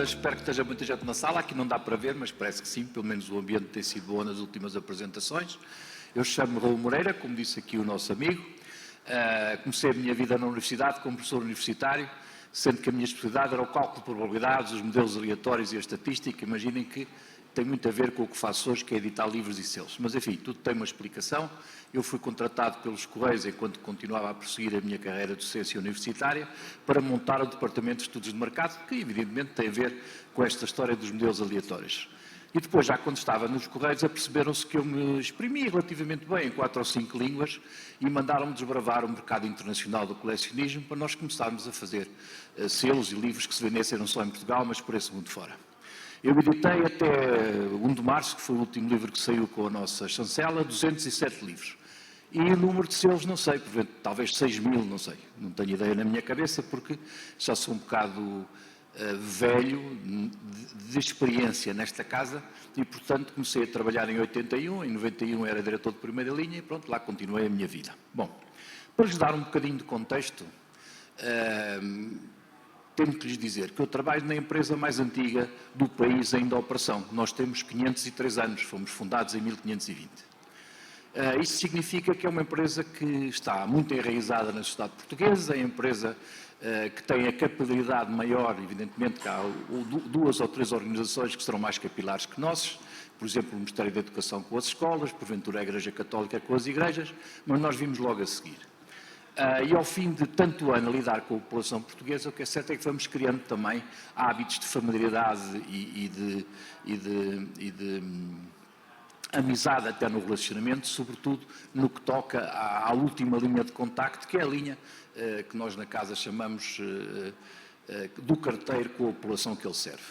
espero que esteja muita gente na sala. Aqui não dá para ver, mas parece que sim, pelo menos o ambiente tem sido bom nas últimas apresentações. Eu chamo-me Raul Moreira, como disse aqui o nosso amigo. Comecei a minha vida na universidade como professor universitário, sendo que a minha especialidade era o cálculo de probabilidades, os modelos aleatórios e a estatística. Imaginem que tem muito a ver com o que faço hoje, que é editar livros e selos. Mas, enfim, tudo tem uma explicação. Eu fui contratado pelos Correios, enquanto continuava a prosseguir a minha carreira de docência universitária, para montar o Departamento de Estudos de Mercado, que, evidentemente, tem a ver com esta história dos modelos aleatórios. E depois, já quando estava nos Correios, aperceberam-se que eu me exprimi relativamente bem em 4 ou 5 línguas e mandaram-me desbravar o mercado internacional do colecionismo para nós começarmos a fazer selos e livros que se vendessem não só em Portugal, mas por esse mundo fora. Eu editei até 1 de março, que foi o último livro que saiu com a nossa chancela, 207 livros. E o número de selos, não sei, talvez 6.000, não sei. Não tenho ideia na minha cabeça, porque já sou um bocado velho de experiência nesta casa e, portanto, comecei a trabalhar em 81, em 91 era diretor de primeira linha e, pronto, lá continuei a minha vida. Bom, para lhes dar um bocadinho de contexto, tenho que lhes dizer que eu trabalho na empresa mais antiga do país em operação. Nós temos 503 anos, fomos fundados em 1520. Isso significa que é uma empresa que está muito enraizada na sociedade portuguesa, é uma empresa que tem a capilaridade maior, evidentemente que há 2 ou 3 organizações que serão mais capilares que nós, por exemplo, o Ministério da Educação com as escolas, porventura a Igreja Católica com as igrejas, mas nós vimos logo a seguir. E ao fim de tanto ano a lidar com a população portuguesa, o que é certo é que vamos criando também hábitos de familiaridade e de amizade até no relacionamento, sobretudo no que toca à última linha de contacto, que é a linha que nós na casa chamamos do carteiro com a população que ele serve.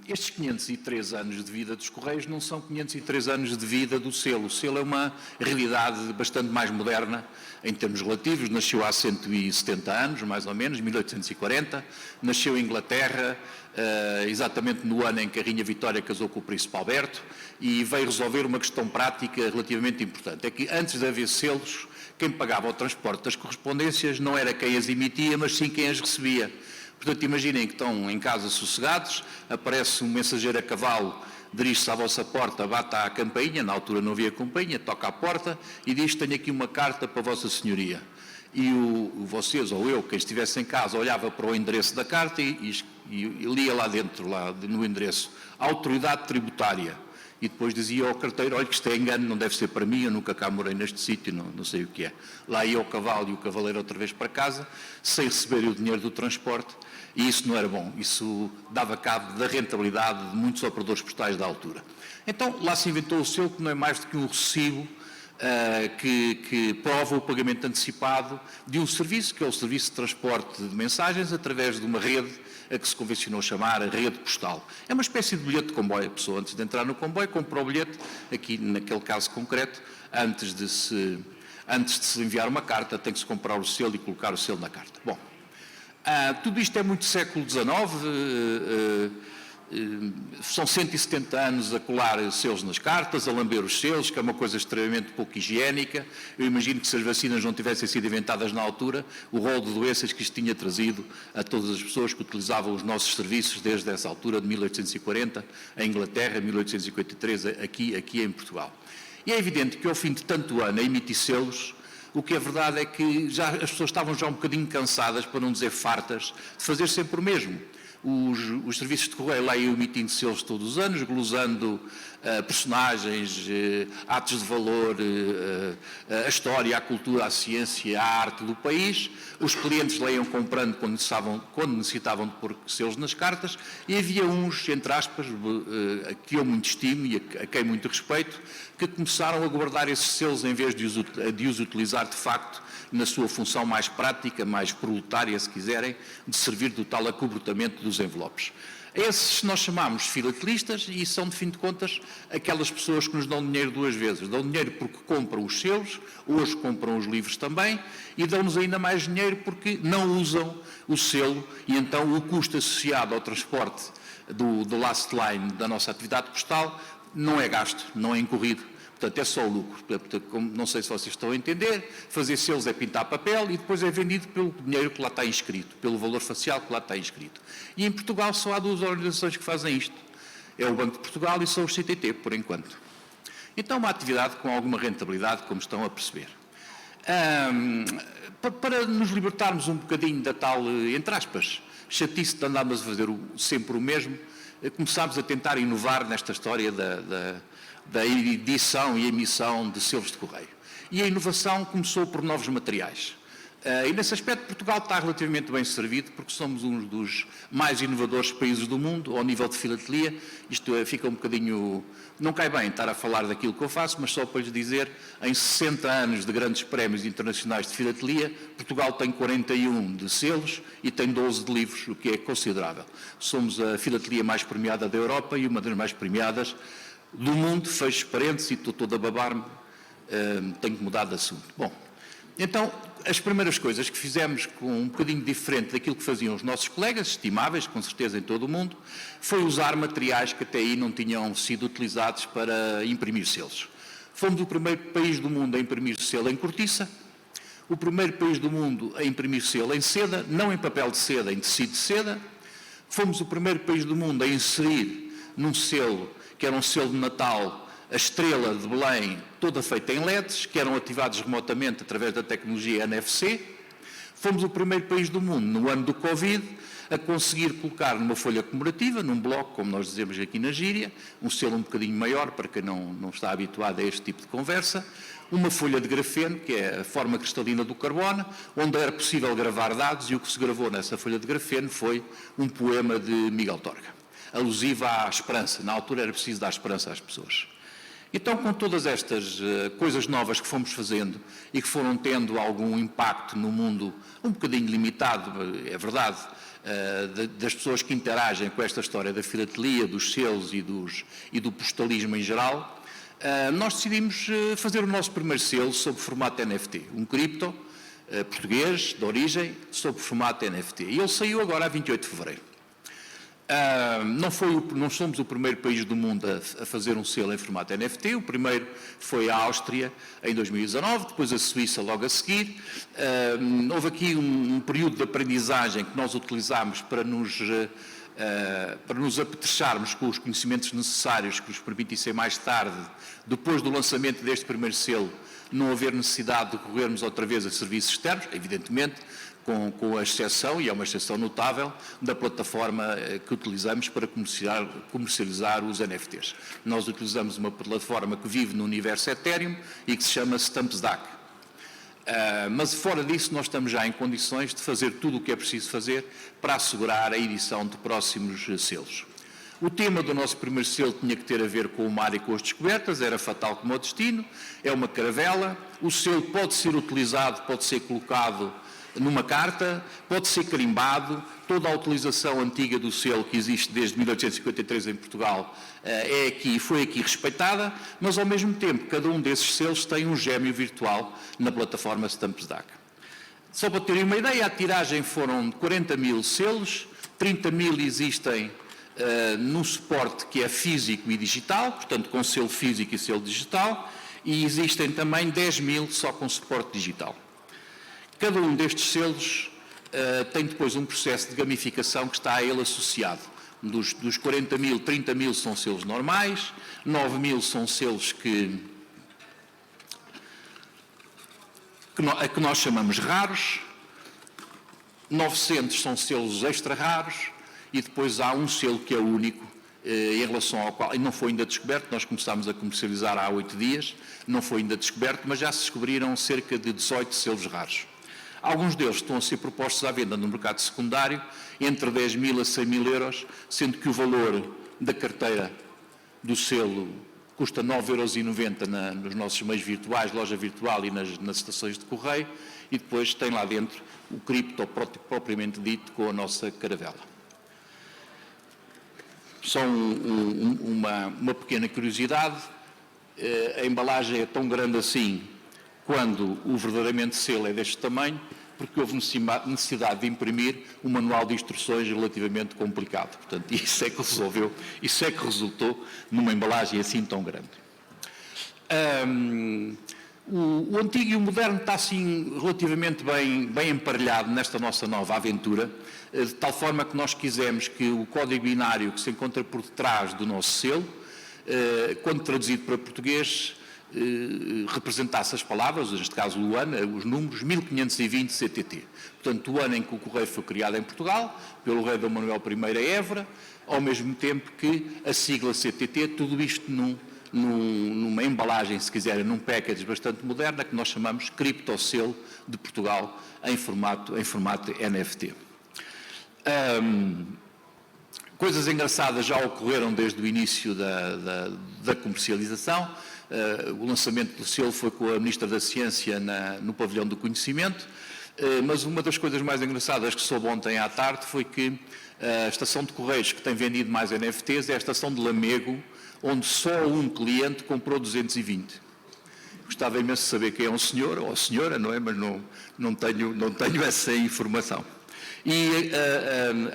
Estes 503 anos de vida dos Correios não são 503 anos de vida do selo. O selo é uma realidade bastante mais moderna em termos relativos. Nasceu há 170 anos, mais ou menos, 1840. Nasceu em Inglaterra, exatamente no ano em que a Rainha Vitória casou com o Príncipe Alberto e veio resolver uma questão prática relativamente importante. É que antes de haver selos, quem pagava o transporte das correspondências não era quem as emitia, mas sim quem as recebia. Portanto, imaginem que estão em casa sossegados, aparece um mensageiro a cavalo, dirige-se à vossa porta, bate à campainha, na altura não havia campainha, toca à porta e diz: tenho aqui uma carta para Vossa Senhoria. E vocês, ou eu, quem estivesse em casa, olhava para o endereço da carta e lia lá dentro, lá no endereço, Autoridade Tributária. E depois dizia ao carteiro: olha que isto é engano, não deve ser para mim, eu nunca cá morei neste sítio, não sei o que é. Lá ia o cavalo e o cavaleiro outra vez para casa, sem receber o dinheiro do transporte, e isso não era bom. Isso dava cabo da rentabilidade de muitos operadores postais da altura. Então, lá se inventou o selo, que não é mais do que um recibo que prova o pagamento antecipado de um serviço, que é o serviço de transporte de mensagens através de uma rede a que se convencionou chamar a rede postal. É uma espécie de bilhete de comboio. A pessoa, antes de entrar no comboio, compra o bilhete, aqui naquele caso concreto, antes de se enviar uma carta, tem que se comprar o selo e colocar o selo na carta. Bom, tudo isto é muito século XIX, são 170 anos a colar selos nas cartas, a lamber os selos, que é uma coisa extremamente pouco higiênica. Eu imagino que se as vacinas não tivessem sido inventadas na altura, o rol de doenças que isto tinha trazido a todas as pessoas que utilizavam os nossos serviços desde essa altura de 1840, em Inglaterra, 1853, aqui em Portugal. E é evidente que ao fim de tanto ano a emitir selos, o que é verdade é que as pessoas estavam já um bocadinho cansadas, para não dizer fartas, de fazer sempre o mesmo. Os serviços de correio lá iam emitindo selos todos os anos, glosando personagens, atos de valor, a história, a cultura, a ciência, a arte do país. Os clientes lá iam comprando quando necessitavam de pôr selos nas cartas, e havia uns, entre aspas, que eu muito estimo e a quem muito respeito, que começaram a guardar esses selos em vez de os utilizar de facto na sua função mais prática, mais proletária, se quiserem, de servir do tal acobertamento dos envelopes. Esses nós chamamos filatelistas e são, de fim de contas, aquelas pessoas que nos dão dinheiro 2 vezes. Dão dinheiro porque compram os selos, hoje compram os livros também, e dão-nos ainda mais dinheiro porque não usam o selo, e então o custo associado ao transporte do last line da nossa atividade postal não é gasto, não é incorrido. Portanto, é só o lucro. Portanto, não sei se vocês estão a entender, fazer selos é pintar papel e depois é vendido pelo dinheiro que lá está inscrito, pelo valor facial que lá está inscrito. E em Portugal só há duas organizações que fazem isto. É o Banco de Portugal e são os CTT, por enquanto. Então, uma atividade com alguma rentabilidade, como estão a perceber. Para nos libertarmos um bocadinho da tal, entre aspas, chatice de andarmos a fazer sempre o mesmo, começámos a tentar inovar nesta história da edição e emissão de selos de correio. E a inovação começou por novos materiais. E nesse aspecto Portugal está relativamente bem servido, porque somos um dos mais inovadores países do mundo, ao nível de filatelia. Isto fica um bocadinho... Não cai bem estar a falar daquilo que eu faço, mas só para lhes dizer, em 60 anos de grandes prémios internacionais de filatelia, Portugal tem 41 de selos e tem 12 de livros, o que é considerável. Somos a filatelia mais premiada da Europa e uma das mais premiadas do mundo. Fecho parênteses e estou todo a babar-me, tenho que mudar de assunto. Bom, então, as primeiras coisas que fizemos, com um bocadinho diferente daquilo que faziam os nossos colegas, estimáveis, com certeza em todo o mundo, foi usar materiais que até aí não tinham sido utilizados para imprimir selos. Fomos o primeiro país do mundo a imprimir selo em cortiça, o primeiro país do mundo a imprimir selo em seda, não em papel de seda, em tecido de seda. Fomos o primeiro país do mundo a inserir num selo, que era um selo de Natal, a estrela de Belém, toda feita em LEDs, que eram ativados remotamente através da tecnologia NFC. Fomos o primeiro país do mundo, no ano do Covid, a conseguir colocar numa folha comemorativa, num bloco, como nós dizemos aqui na gíria, um selo um bocadinho maior, para quem não está habituado a este tipo de conversa, uma folha de grafeno, que é a forma cristalina do carbono, onde era possível gravar dados, e o que se gravou nessa folha de grafeno foi um poema de Miguel Torga, alusivo à esperança. Na altura era preciso dar esperança às pessoas. Então, com todas estas coisas novas que fomos fazendo e que foram tendo algum impacto no mundo um bocadinho limitado, é verdade, das pessoas que interagem com esta história da filatelia, dos selos e do postalismo em geral, nós decidimos fazer o nosso primeiro selo sob formato NFT, um cripto português, de origem, sob formato NFT. E ele saiu agora a 28 de fevereiro. Não somos o primeiro país do mundo a fazer um selo em formato NFT. O primeiro foi a Áustria em 2019, depois a Suíça logo a seguir. Houve aqui um período de aprendizagem que nós utilizámos para nos apetrecharmos com os conhecimentos necessários que nos permitissem mais tarde, depois do lançamento deste primeiro selo, não haver necessidade de recorrermos outra vez a serviços externos, evidentemente, com a exceção, e é uma exceção notável, da plataforma que utilizamos para comercializar os NFTs. Nós utilizamos uma plataforma que vive no universo Ethereum e que se chama StampsDAC. Mas fora disso, nós estamos já em condições de fazer tudo o que é preciso fazer para assegurar a edição de próximos selos. O tema do nosso primeiro selo tinha que ter a ver com o mar e com as descobertas, era fatal como o destino, é uma caravela. O selo pode ser utilizado, pode ser colocado numa carta, pode ser carimbado. Toda a utilização antiga do selo que existe desde 1853 em Portugal foi aqui respeitada, mas ao mesmo tempo cada um desses selos tem um gêmeo virtual na plataforma StampsDAC. Só para terem uma ideia, a tiragem foram 40 mil selos, 30 mil existem num suporte que é físico e digital, portanto com selo físico e selo digital, e existem também 10 mil só com suporte digital. Cada um destes selos tem depois um processo de gamificação que está a ele associado. Dos 40 mil, 30 mil são selos normais, 9 mil são selos que nós chamamos raros, 900 são selos extra raros e depois há um selo que é único, em relação ao qual, e não foi ainda descoberto, nós começámos a comercializar há 8 dias, não foi ainda descoberto, mas já se descobriram cerca de 18 selos raros. Alguns deles estão a ser propostos à venda no mercado secundário, entre 10 mil a 100 mil euros, sendo que o valor da carteira do selo custa 9,90 € nos nossos meios virtuais, loja virtual e nas estações de correio, e depois tem lá dentro o cripto propriamente dito com a nossa caravela. Só uma pequena curiosidade, a embalagem é tão grande assim quando o verdadeiramente selo é deste tamanho, porque houve necessidade de imprimir um manual de instruções relativamente complicado. Portanto, isso é que resultou numa embalagem assim tão grande. O antigo e o moderno está assim relativamente bem emparelhado nesta nossa nova aventura, de tal forma que nós quisemos que o código binário que se encontra por detrás do nosso selo, quando traduzido para português, representasse as palavras, neste caso o ano, os números 1520 CTT. Portanto, o ano em que o Correio foi criado em Portugal, pelo rei Dom Manuel I a Évora, ao mesmo tempo que a sigla CTT, tudo isto numa embalagem, se quiserem, num package bastante moderna, que nós chamamos Criptoselo de Portugal, em formato NFT. Coisas engraçadas já ocorreram desde o início da comercialização. O lançamento do selo foi com a Ministra da Ciência no Pavilhão do Conhecimento, mas uma das coisas mais engraçadas que soube ontem à tarde foi que a estação de Correios que tem vendido mais NFTs é a estação de Lamego, onde só um cliente comprou 220. Gostava imenso de saber quem é um senhor ou senhora, não é? Mas não tenho essa informação. E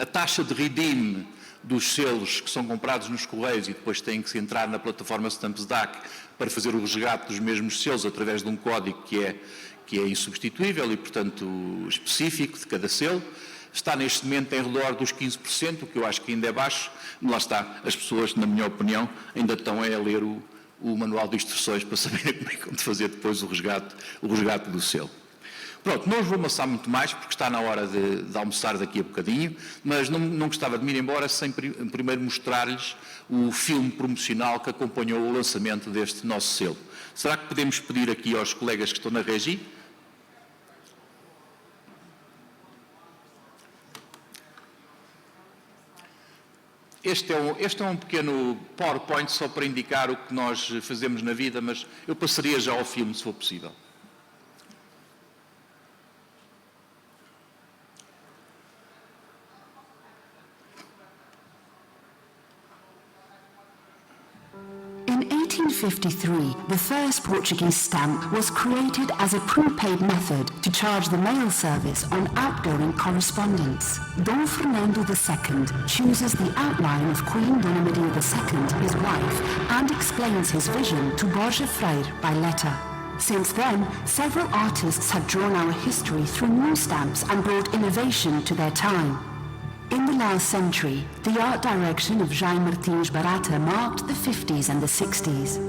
a taxa de redeem dos selos que são comprados nos Correios e depois têm que se entrar na plataforma Stampsdac para fazer o resgate dos mesmos selos através de um código que é insubstituível e, portanto, específico de cada selo, está neste momento em redor dos 15%, o que eu acho que ainda é baixo. Lá está, as pessoas, na minha opinião, ainda estão a ler o manual de instruções para saberem como é que vão fazer depois o resgate do selo. Pronto, não os vou amassar muito mais, porque está na hora de almoçar daqui a bocadinho, mas não gostava de me ir embora sem primeiro mostrar-lhes o filme promocional que acompanhou o lançamento deste nosso selo. Será que podemos pedir aqui aos colegas que estão na regi? Este é um pequeno PowerPoint só para indicar o que nós fazemos na vida, mas eu passaria já ao filme, se for possível. In 1853, the first Portuguese stamp was created as a prepaid method to charge the mail service on outgoing correspondence. Dom Fernando II chooses the outline of Queen Dona Maria II, his wife, and explains his vision to Borja Freire by letter. Since then, several artists have drawn our history through new stamps and brought innovation to their time. In the last century, the art direction of Jaime Martins Barata marked the 50s and the 60s.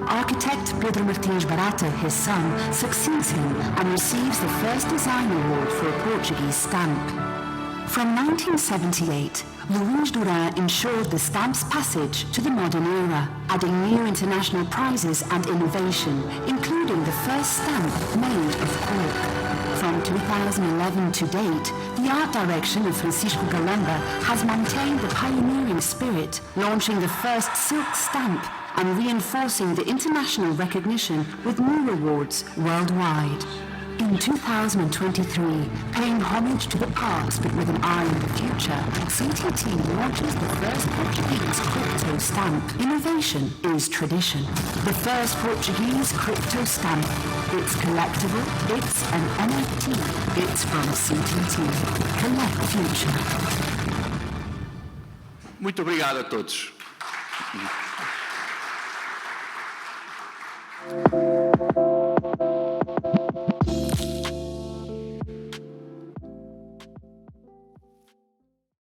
Architect Pedro Martins Barata, his son, succeeds him and receives the first design award for a Portuguese stamp. From 1978, Luís Duran ensured the stamp's passage to the modern era, adding new international prizes and innovation, including the first stamp made of cork. From 2011 to date, the art direction of Francisco Galamba has maintained the pioneering spirit, launching the first silk stamp and reinforcing the international recognition with new awards worldwide. In 2023, paying homage to the past but with an eye on the future, CTT launches the first Portuguese crypto stamp. Innovation is tradition. The first Portuguese crypto stamp. It's collectible, it's an NFT, it's from CTT. Collect future. Muito obrigado a todos.